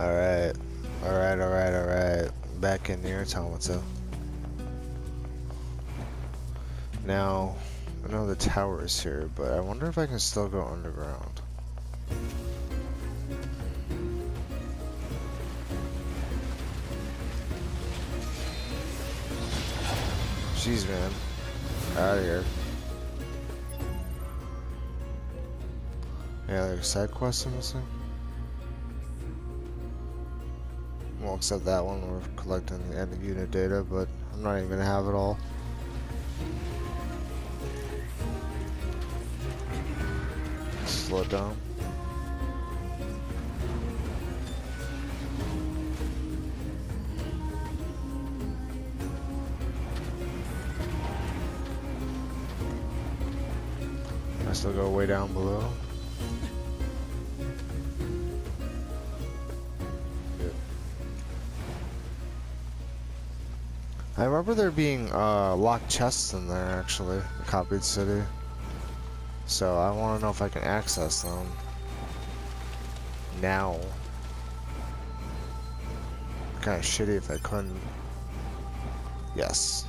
Alright. Alright. Back in NieR Automata. Now, I know the tower is here, but I wonder if I can still go underground. Jeez, man. Out of here. Yeah, there's side quests I'm missing. Well, except that one, we're collecting the end of unit data, but I'm not even gonna have it all. Slow it down. I still go way down below. I remember there being locked chests in there, actually, the copied city. So I want to know if I can access them now. Kind of shitty if I couldn't. Yes.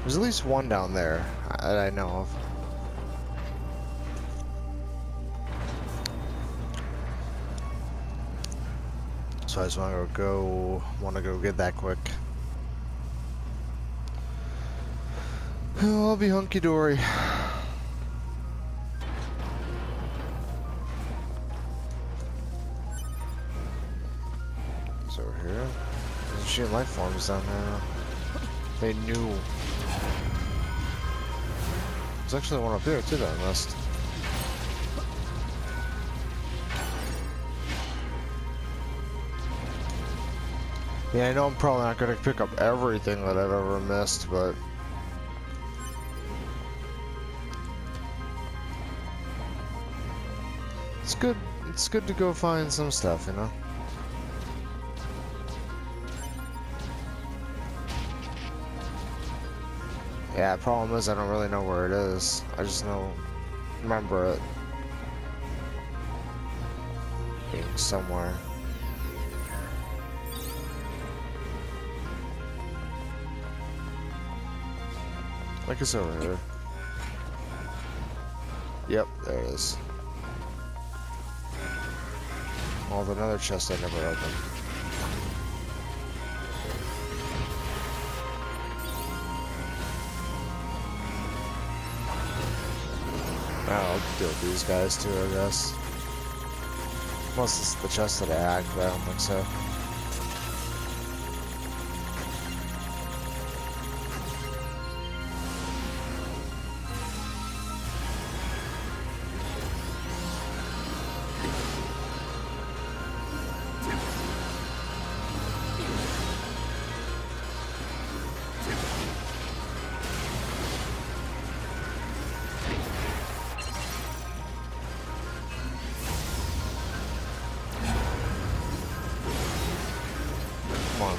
There's at least one down there that I know of. So I just want to go get that quick. I'll be hunky-dory. It's over here. There's a shit life forms down there. They knew. There's actually one up here too that I missed. Yeah, I know I'm probably not gonna pick up everything that I've ever missed, but it's good. It's good to go find some stuff, you know. Yeah, the problem is I don't really know where it is. I just remember it being somewhere. Like it's over here. Yep, there it is. Oh, another chest I never opened. I'll deal with these guys too, I guess. Unless it's the chest that I hacked, but I don't think so. Come on.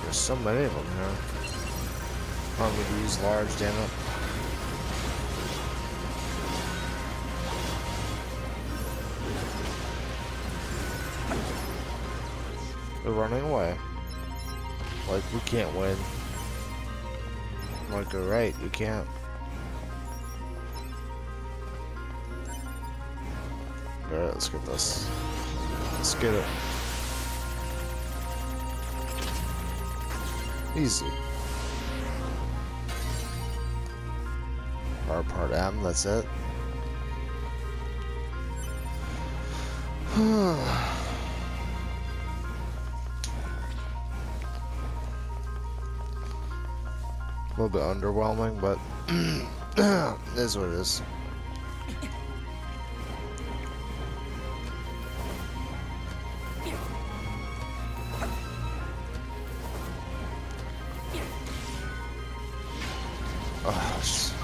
There's so many of them here. I'm gonna use large, damn it. They're running away. Like, we can't win. I'm like, alright, you can't. Alright, let's get this. Let's get it. Easy. Part M, that's it. A little bit underwhelming, but it is what it is.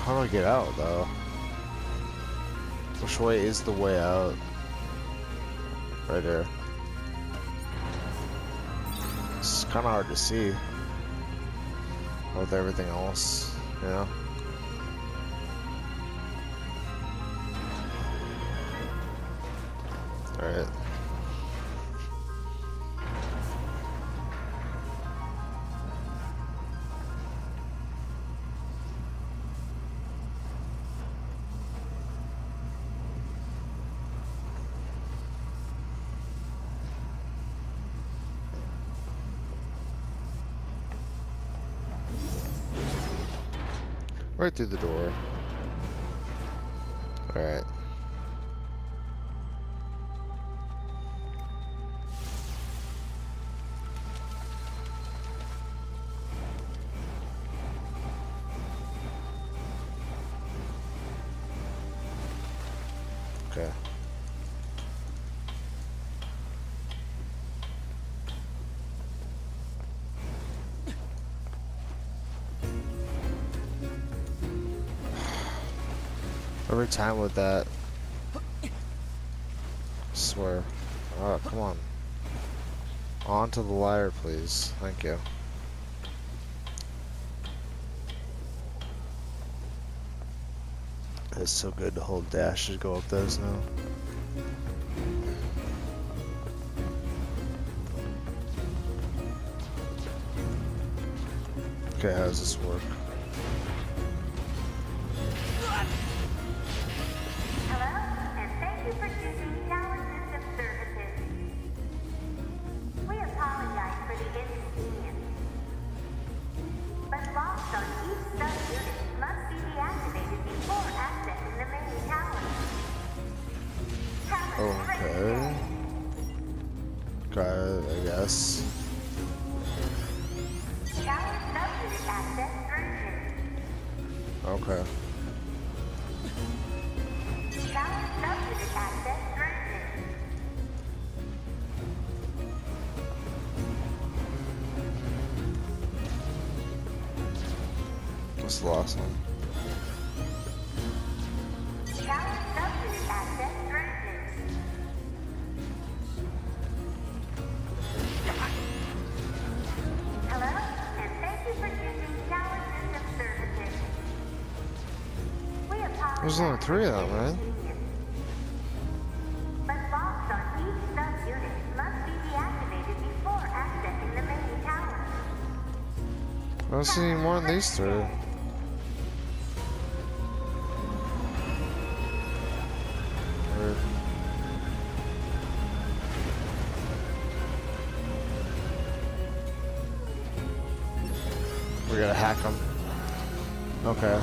How do I get out, though? Which way is the way out? Right there. It's kind of hard to see with everything else, you know? Alright. Right through the door. Alright. Okay. Every time with that. I swear. Oh, come on. Onto the ladder, please. Thank you. It's so good to hold dash to go up those now. Okay, how does this work? Hello, and thank you for choosing Tower System Services. We apologize for the inconvenience, but locks on each sub-unit must be deactivated before accessing the main tower. Have a great Okay. day. Got it, I guess. Tower sub-unit access granted. Okay. Tower sub-unit access granted. What's the last one? Tower sub-unit access granted. Hello, and thank you for choosing Tower System Services. We apologize. There's only 3 of them, for the right? inconvenience, but locks on each sub-unit must be deactivated before accessing the main tower. I don't see any more than these 3. Weird. We gotta hack them. Okay.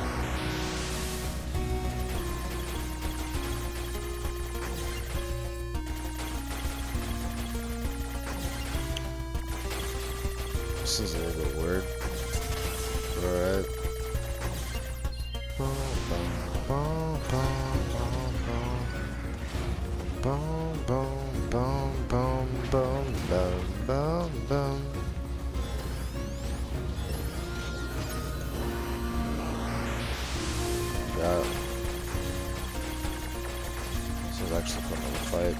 This is a little bit weird. Alright. Yeah. This is actually putting up a fight.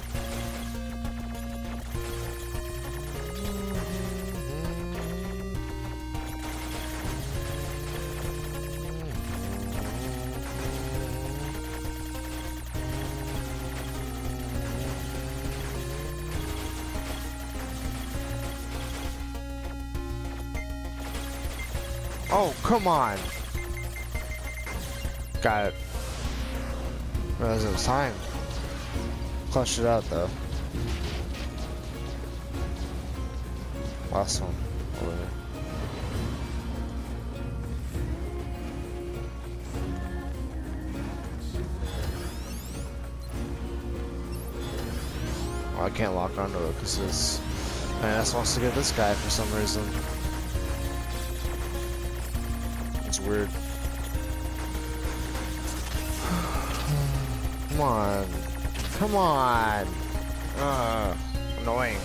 Oh, come on! Got it. Realized it was time. Clutched it out though. Last one. Over there. Well, I can't lock onto it because this man wants to get this guy for some reason. It's weird. Come on. Come on. Annoying.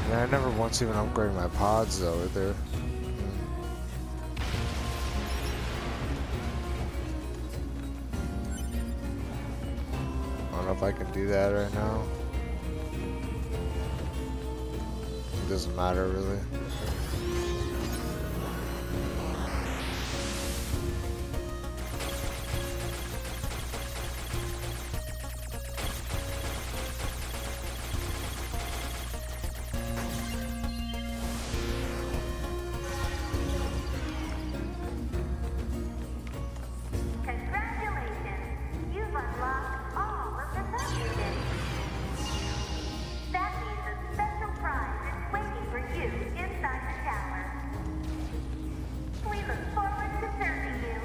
Man, I never once even upgraded my pods though either. Oh know if I can do that right now. It doesn't matter really. Congratulations! You've unlocked all of the subunits. That means a special prize is waiting for you inside the tower. We look forward to serving you.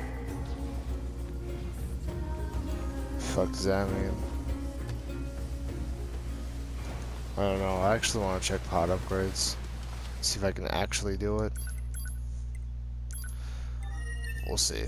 Fuck does that mean? I don't know. I actually want to check pod upgrades. See if I can actually do it. We'll see.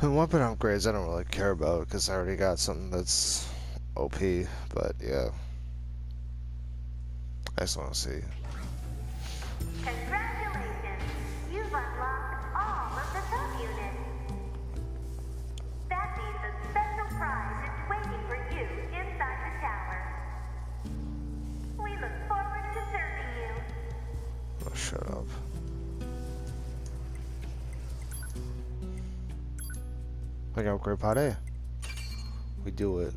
And weapon upgrades I don't really care about because I already got something that's OP, but yeah. I just want to see. Congratulations! You've unlocked all of the subunits. That means a special prize is waiting for you inside the tower. We look forward to serving you. Oh, shut up. I can upgrade pod A. We do it.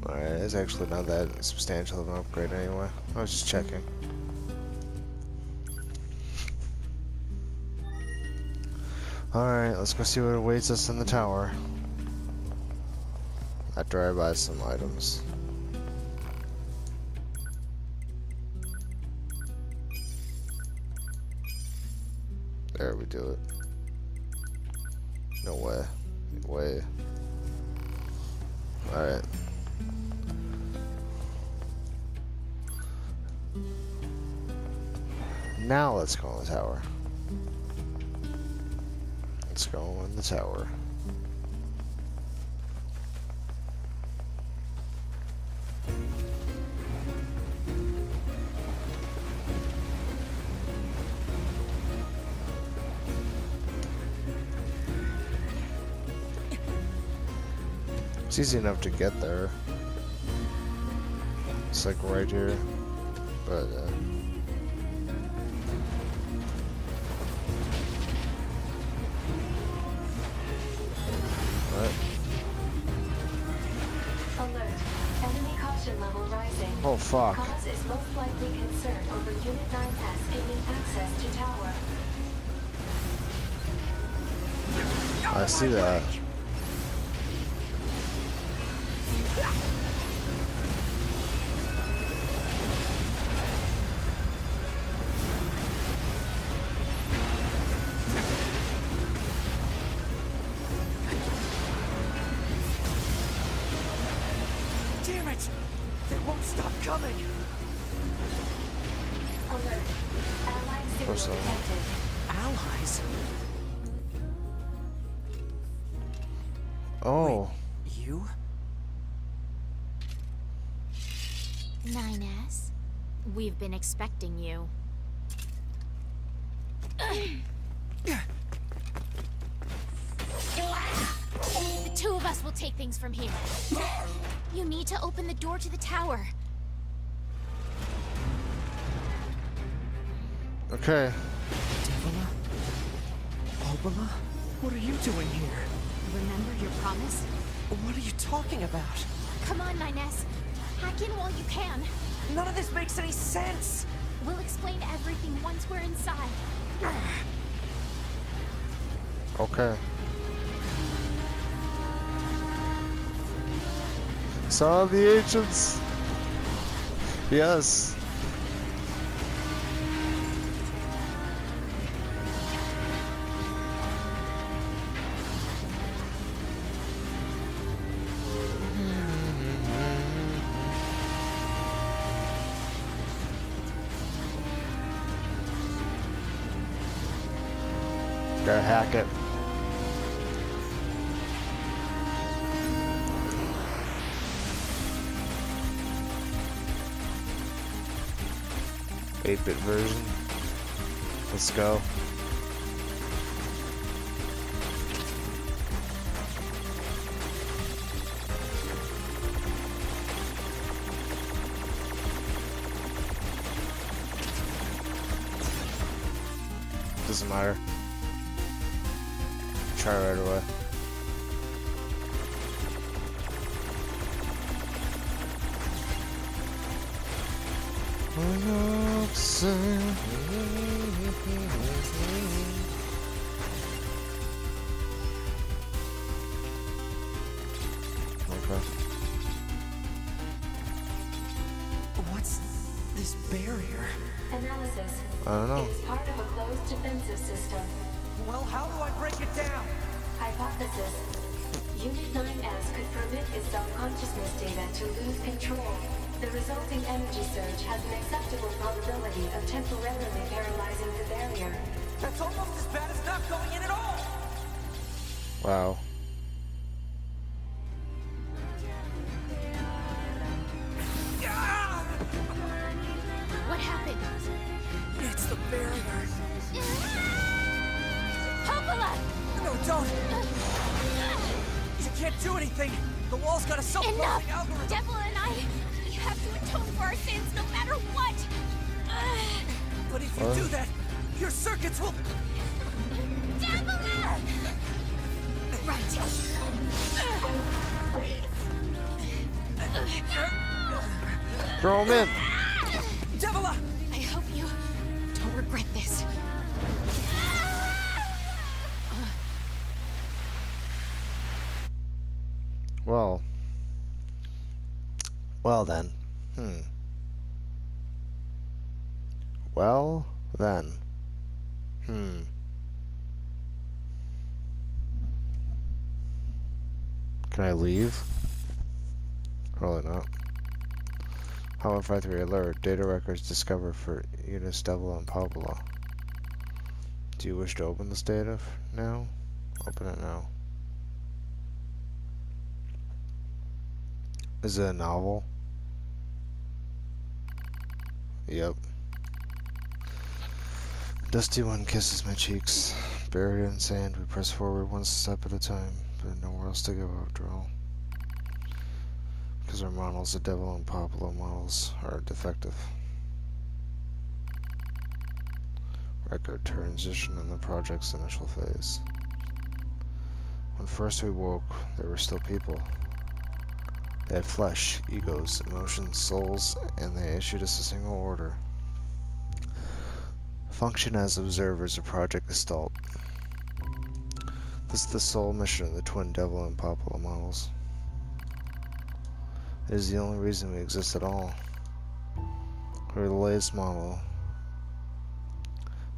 Alright, it's actually not that substantial of an upgrade anyway. I was just checking. Alright, let's go see what awaits us in the tower. After I buy some items. There we do it. No way. Way. Alright. Now let's go in the tower. Let's go in the tower. It's easy enough to get there. It's like right here, but what? Alert. Enemy caution level rising. Oh fuck. Cause is most likely concern over Unit 9S gaining access to tower. I see that. Damn it! They won't stop coming! Alert. Allied signal so. detected. Allies? Oh. You? 9S, we've been expecting you. The two of us will take things from here. You need to open the door to the tower. Okay. Devola? Obala? What are you doing here? Remember your promise? What are you talking about? Come on, 9S. Hack in while you can. None of this makes any sense! We'll explain everything once we're inside. Okay. Saw the ancients. Yes. Gotta hack it. Eight-bit version. Let's go. Doesn't matter. Try right away. Okay. What's this barrier? Analysis. I don't know. It is part of a closed defensive system. Well, how do I break it down? Hypothesis. Unit 9S could permit its self-consciousness data to lose control. The resulting energy surge has an acceptable probability of temporarily paralyzing the barrier. That's almost as bad as not going in at all! Wow. What happened? It's the barrier. Popola! No, don't! You can't do anything! The wall's got a self-closing Enough! algorithm! Devil and I, we have to atone for our sins no matter what! But if you do that, your circuits will... Devil! Right. Throw him in. Devila! I hope you don't regret this. Well. Well then. Well then. Can I leave? Probably not. How 53 alert. Data records discovered for Eunice, Devil, and Pablo. Do you wish to open this data now? Open it now. Is it a novel? Yep. Dusty wind kisses my cheeks. Buried in sand, we press forward one step at a time, but nowhere else to go after all. Because our models, the Devil and Pablo models, are defective. Record transition in the project's initial phase. When first we woke, there were still people. They had flesh, egos, emotions, souls, and they issued us a single order. Function as observers of Project Gestalt. This is the sole mission of the twin Devil and Pablo models. It is the only reason we exist at all. We're the latest model,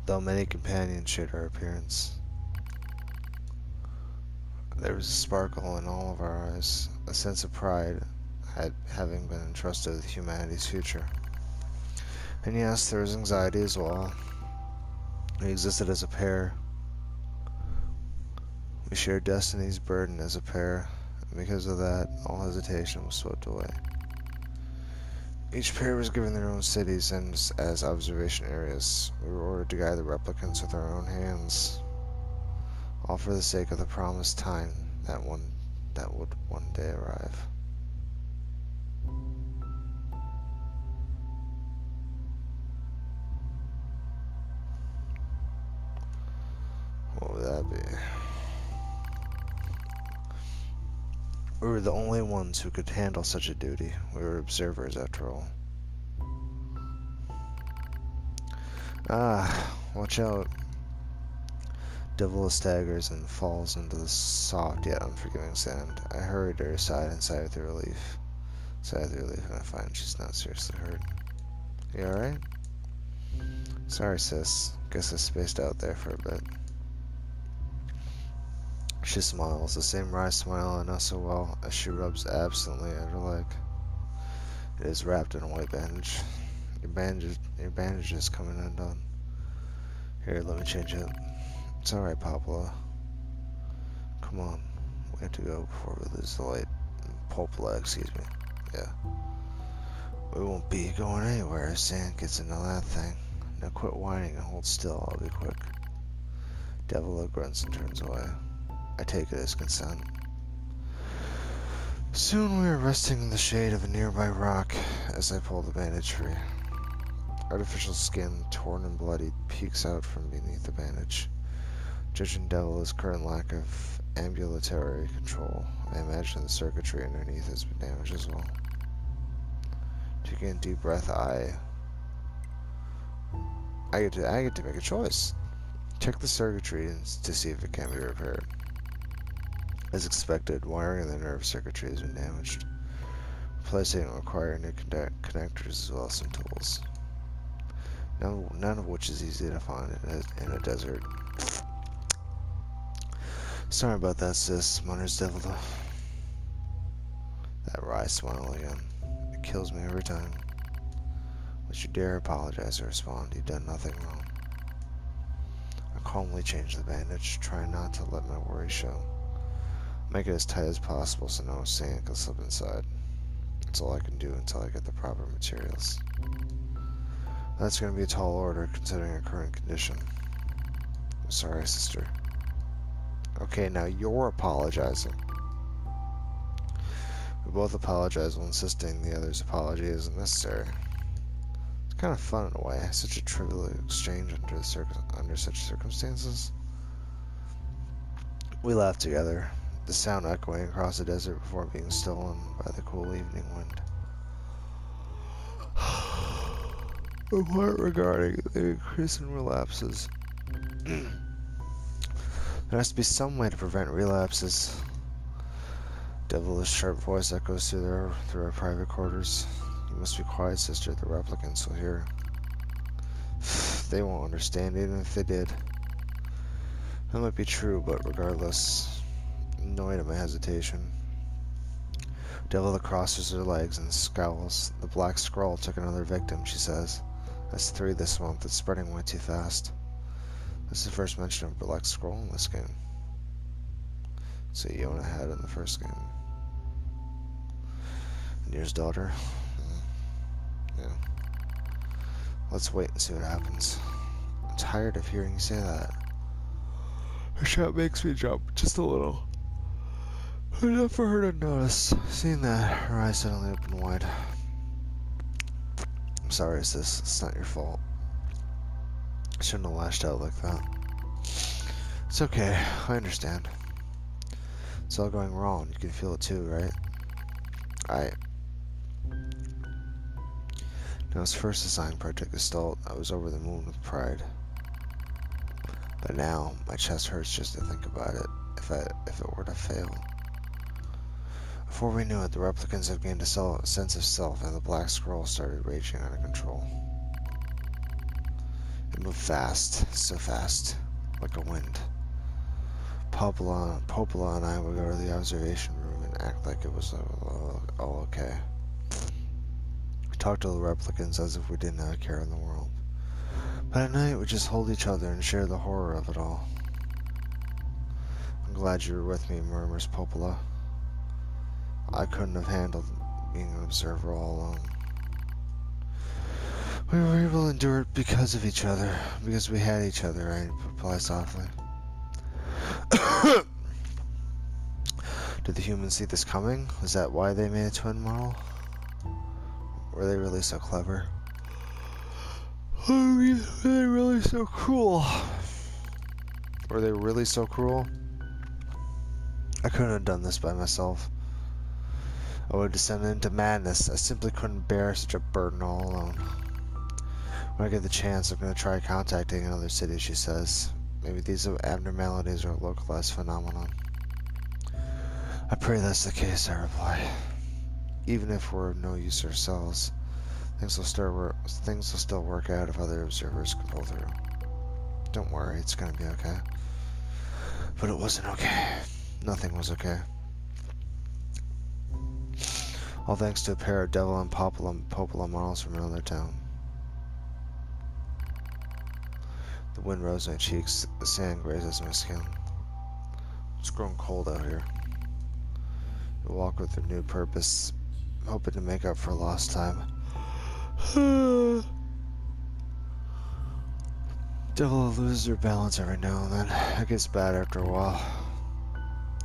though many companions shared our appearance. There was a sparkle in all of our eyes, a sense of pride at having been entrusted with humanity's future. And yes, there was anxiety as well. We existed as a pair. We shared destiny's burden as a pair, and because of that, all hesitation was swept away. Each pair was given their own cities and as observation areas. We were ordered to guide the replicants with our own hands, all for the sake of the promised time that would one day arrive. What would that be? We were the only ones who could handle such a duty. We were observers, after all. Watch out. Devil staggers and falls into the soft yet unforgiving sand. I hurried to her side and sighed with relief. And I find she's not seriously hurt. You alright? Sorry, sis. Guess I spaced out there for a bit. She smiles, the same wry smile on us so well as she rubs absently at her leg. It is wrapped in a white bandage. Your bandage is coming undone. Here, let me change it. It's alright, Pablo. Come on. We have to go before we lose the light. Popola, excuse me. Yeah. We won't be going anywhere if Sand gets into that thing. Now quit whining and hold still. I'll be quick. Devil grunts and turns away. I take it as consent. Soon we are resting in the shade of a nearby rock as I pull the bandage free. Artificial skin, torn and bloody, peeks out from beneath the bandage. Judging Devil's current lack of ambulatory control, I imagine the circuitry underneath has been damaged as well. Taking a deep breath, I get to make a choice. Check the circuitry to see if it can be repaired. As expected, wiring in the nerve circuitry has been damaged. Replacing it will require new connectors as well as some tools. None of which is easy to find in a desert. Sorry about that, sis, mutters Devil. That wry smile again. It kills me every time. Don't you dare apologize or respond. You've done nothing wrong. I calmly change the bandage, trying not to let my worry show. Make it as tight as possible so no sand can slip inside. That's all I can do until I get the proper materials. That's going to be a tall order considering our current condition. I'm sorry, sister. Okay, now you're apologizing. We both apologize while insisting the other's apology isn't necessary. It's kind of fun in a way, such a trivial exchange under such circumstances. We laugh together, the sound echoing across the desert before being stolen by the cool evening wind. A part regarding the increase in relapses. There has to be some way to prevent relapses. Devilish sharp voice echoes through our private quarters. You must be quiet, sister. The replicants will hear. They won't understand, even if they did. That might be true, but regardless, annoyed at my hesitation. Devil crosses her legs and scowls. The black scroll took another victim, she says. That's 3 this month. It's spreading way too fast. This is the first mention of black scroll in this game. So Yona had in the first game. NieR's daughter. Yeah. Let's wait and see what happens. I'm tired of hearing you say that. Her shout makes me jump just a little. Enough for her to notice. Seeing that, her eyes suddenly open wide. I'm sorry, sis. It's not your fault. I shouldn't have lashed out like that. It's okay. I understand. It's all going wrong. You can feel it too, right? When I was first assigned Project Gestalt, I was over the moon with pride. But now, my chest hurts just to think about it, if it were to fail. Before we knew it, the replicants had gained a sense of self, and the Black Scroll started raging out of control. It moved fast, so fast, like a wind. Popola and I would go to the observation room and act like it was all okay. We talked to the replicants as if we didn't have a care in the world. But at night, we just hold each other and share the horror of it all. I'm glad you were with me, murmurs Popola. I couldn't have handled being an observer all alone. We were able to endure it because of each other, because we had each other, I reply softly. Did the humans see this coming? Was that why they made a twin model? Were they really so clever? Were they really so cruel? Were they really so cruel? I couldn't have done this by myself. I would have descended into madness. I simply couldn't bear such a burden all alone. When I get the chance, I'm going to try contacting another city, she says. Maybe these abnormalities are a localized phenomenon. I pray that's the case, I reply. Even if we're of no use ourselves, things will still work out if other observers can pull through. Don't worry, it's going to be okay. But it wasn't okay. Nothing was okay. All thanks to a pair of Devil and Popola models from another town. The wind rose my cheeks, the sand grazes my skin. It's grown cold out here. We walk with renewed purpose, hoping to make up for lost time. Devil loses her balance every now and then. It gets bad after a while.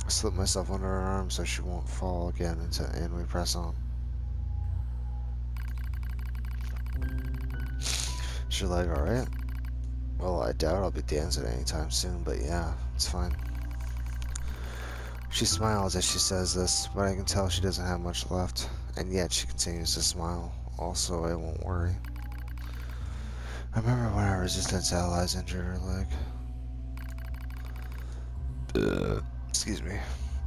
I slip myself under her arm so she won't fall again, and we press on. She's like, alright? Well, I doubt I'll be dancing anytime soon, but yeah, it's fine. She smiles as she says this, but I can tell she doesn't have much left, and yet she continues to smile. Also, I won't worry. I remember when our resistance allies injured her leg. Excuse me.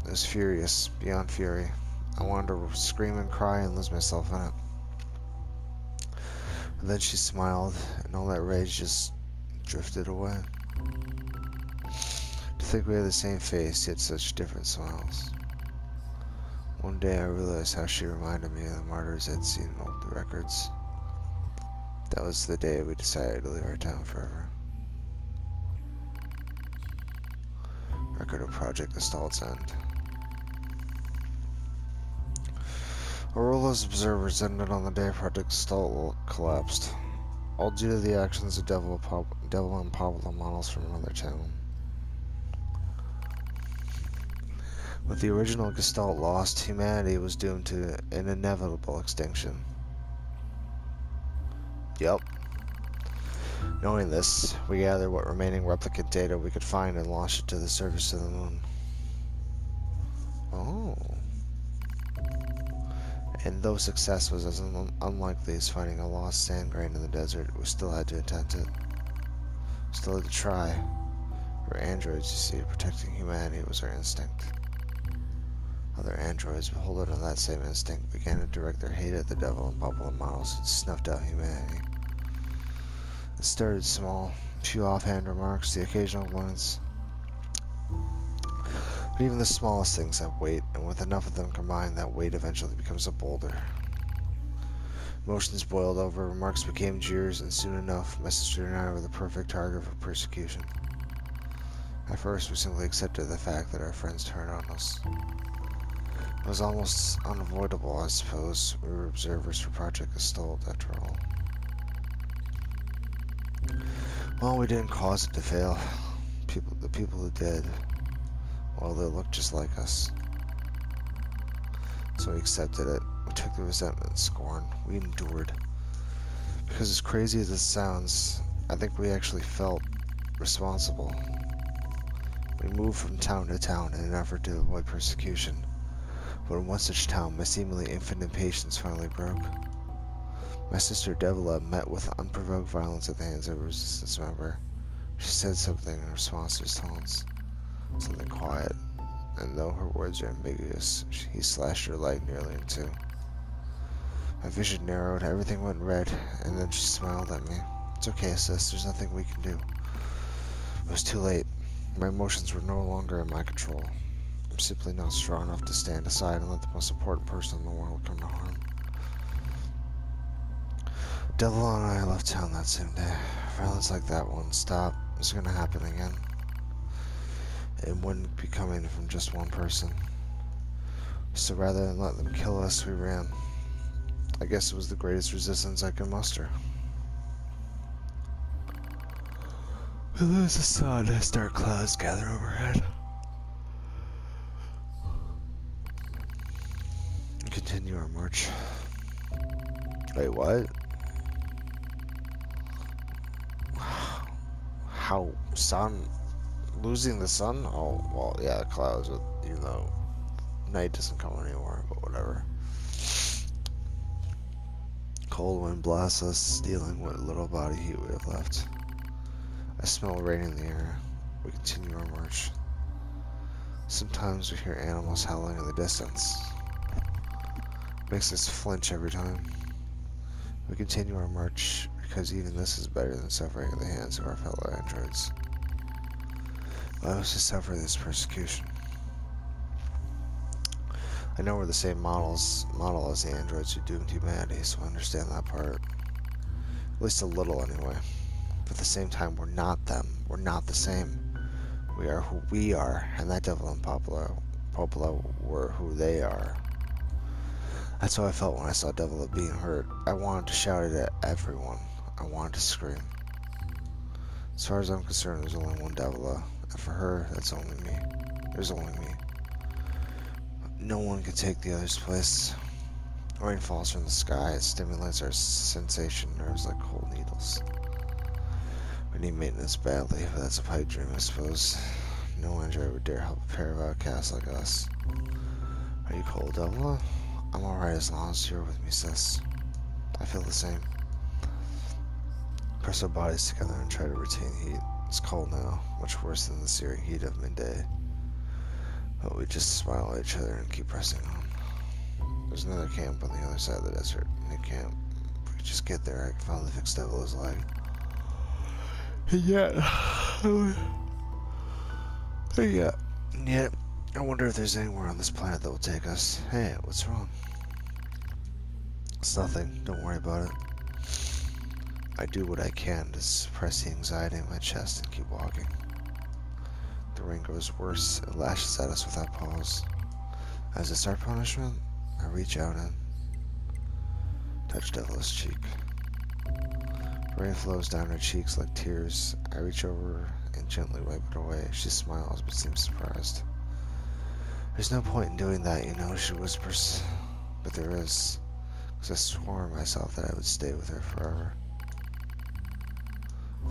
I was furious, beyond fury. I wanted to scream and cry and lose myself in it. And then she smiled, and all that rage just drifted away. To think we had the same face, yet such different smiles. One day I realized how she reminded me of the martyrs I'd seen in old records. That was the day we decided to leave our town forever. Record of Project Gestalt's End. Aurora's observers ended on the day Project Gestalt collapsed, all due to the actions of Devil and Pablo models from another town. With the original Gestalt lost, humanity was doomed to an inevitable extinction. Yup. Knowing this, we gathered what remaining replicant data we could find and launched it to the surface of the moon. Oh. And though success was as unlikely as finding a lost sand grain in the desert, we still had to attempt it. Still had to try. We're androids, you see, protecting humanity was our instinct. Other androids, beholden to that same instinct, began to direct their hate at the devil and Pablo models who snuffed out humanity. It started small, a few offhand remarks, the occasional glance. But even the smallest things have weight, and with enough of them combined, that weight eventually becomes a boulder. Emotions boiled over, remarks became jeers, and soon enough, my sister and I were the perfect target for persecution. At first, we simply accepted the fact that our friends turned on us. It was almost unavoidable, I suppose. We were observers for Project Gestalt, after all. Well, we didn't cause it to fail. The people who did, well, they looked just like us. So we accepted it. We took the resentment and scorn. We endured. Because as crazy as it sounds, I think we actually felt responsible. We moved from town to town in an effort to avoid persecution. But in one such town, my seemingly infinite patience finally broke. My sister Devila met with unprovoked violence at the hands of a resistance member. She said something in response to his taunts. Something quiet, and though her words are ambiguous, he slashed her leg nearly in two. My vision narrowed, everything went red, and then she smiled at me. It's okay, sis, there's nothing we can do. It was too late. My emotions were no longer in my control. I'm simply not strong enough to stand aside and let the most important person in the world come to harm. Devil and I left town that same day. Violence like that wouldn't stop. It was gonna happen again. It wouldn't be coming from just one person. So rather than let them kill us, we ran. I guess it was the greatest resistance I could muster. We lose the sun as dark clouds gather overhead. We continue our march. Wait, what? How? Sun? Losing the sun? Oh, well, yeah, clouds, even though night doesn't come anymore, but whatever. Cold wind blasts us, stealing what little body heat we have left. I smell rain in the air. We continue our march. Sometimes we hear animals howling in the distance. It makes us flinch every time. We continue our march because even this is better than suffering at the hands of our fellow androids. Why was to suffer this persecution? I know we're the same model as the androids who doomed humanity, so I understand that part. At least a little, anyway. But at the same time, we're not them. We're not the same. We are who we are, and that Devil and Popola were who they are. That's how I felt when I saw Devila being hurt. I wanted to shout it at everyone. I wanted to scream. As far as I'm concerned, there's only one Devila, and for her, that's only me. There's only me. No one can take the other's place. Rain falls from the sky. It stimulates our sensation nerves like cold needles. We need maintenance badly, but that's a pipe dream, I suppose. No android would dare help a pair of outcasts like us. Are you cold, Devila? I'm alright as long as you're with me, sis. I feel the same. Press our bodies together and try to retain heat. It's cold now, much worse than the searing heat of midday. But we just smile at each other and keep pressing on. There's another camp on the other side of the desert. New camp. If we could just get there, I can finally fix Devila's leg. And yet, I wonder if there's anywhere on this planet that will take us. Hey, what's wrong? It's nothing. Don't worry about it. I do what I can to suppress the anxiety in my chest and keep walking. The rain grows worse. It lashes at us without pause. As it's our punishment, I reach out and touch Devila's cheek. Rain flows down her cheeks like tears. I reach over and gently wipe it away. She smiles but seems surprised. There's no point in doing that, you know, she whispers. But there is, because I swore myself that I would stay with her forever.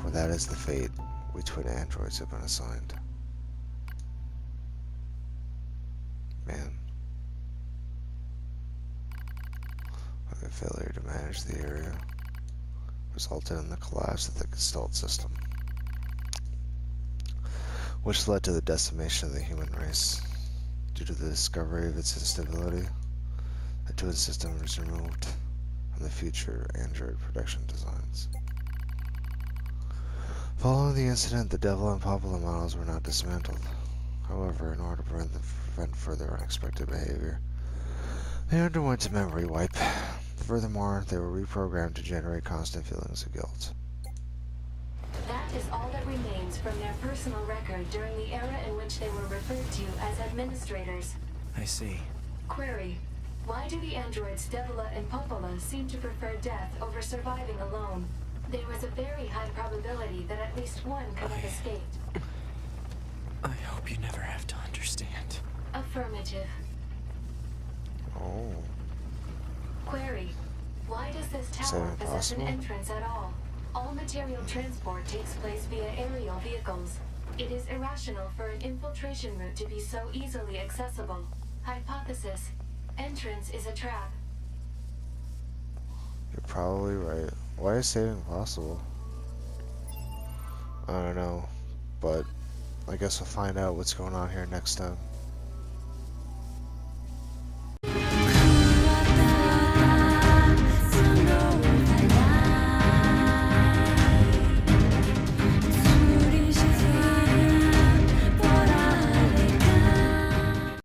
For that is the fate we twin androids have been assigned. Man. Like a failure to manage the area resulted in the collapse of the Gestalt system, which led to the decimation of the human race. Due to the discovery of its instability, the twin system was removed from the future android production designs. Following the incident, the Devil and Popola models were not dismantled. However, in order to prevent further unexpected behavior, they underwent a memory wipe. Furthermore, they were reprogrammed to generate constant feelings of guilt. That is all that remains from their personal record during the era in which they were referred to as administrators. I see. Query: why do the androids Devila and Popola seem to prefer death over surviving alone? There was a very high probability that at least one could have escaped. I hope you never have to understand. Affirmative. Oh. Query: why does this tower possess an entrance at all? All material transport takes place via aerial vehicles. It is irrational for an infiltration route to be so easily accessible. Hypothesis: entrance is a trap. You're probably right. Why is saving possible? I don't know, but I guess we'll find out what's going on here next time.